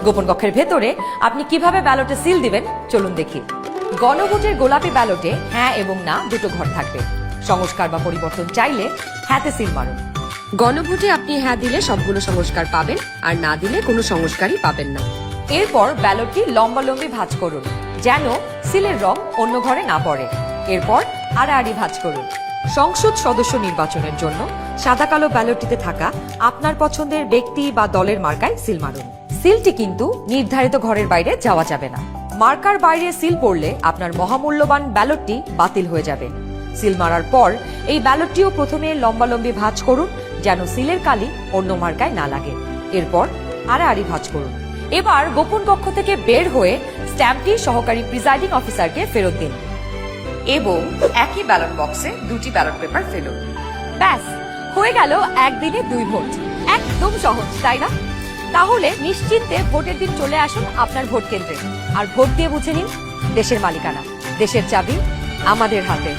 গোপন কক্ষের ভেতরে আপনি কিভাবে ব্যালটে সিল দিবেন চলুন দেখি। গণভোটের গোলাপি ব্যালটে হ্যাঁ এবং না দুটো ঘর থাকবে। সংস্কার বা পরিবর্তন চাইলে হ্যাঁতে সিল মারুন। গণভোটে আপনি হ্যাঁ দিলে সবগুলো সংস্কার পাবেন, আর না দিলে কোনো সংস্কারই পাবেন না। এরপর ব্যালটটি লম্বালম্বি ভাঁজ করুন যেন সিলের রং অন্য ঘরে না পড়ে। এরপর আড়াআড়ি ভাঁজ করুন। সংসদ সদস্য নির্বাচনের জন্য সাদা কালো ব্যালটটিতে থাকা আপনার পছন্দের ব্যক্তি বা দলের মার্কায় সিল মারুন। সিলটি কিন্তু নির্ধারিত ঘরের বাইরে যাওয়া যাবে না। মার্কার বাইরে সিল পড়লে আপনার মহামূল্যবান ব্যালটটি বাতিল হয়ে যাবে। সিল মারার পর এই ব্যালটটিও প্রথমে লম্বালম্বি ভাঁজ করুন যেন সিলের কালি অন্য মার্কায় না লাগে। এরপর আড়াআড়ি ভাঁজ করুন। এবার গোপন কক্ষ থেকে বের হয়ে স্ট্যাম্পটি সহকারী প্রিজাইডিং অফিসারকে ফেরত দিন এবং একই ব্যালট বক্সে দুটি ব্যালট পেপার ফেলুন। ব্যাস হয়ে গেল একদিনে 2 ভোট। একদম সহজ, তাই না? তাহলে নিশ্চিন্তে ভোটের দিন চলে আসুন আপনার ভোট কেন্দ্রে আর ভোট দিয়ে বুঝে নিন দেশের মালিকানা, দেশের চাবি আমাদের হাতে।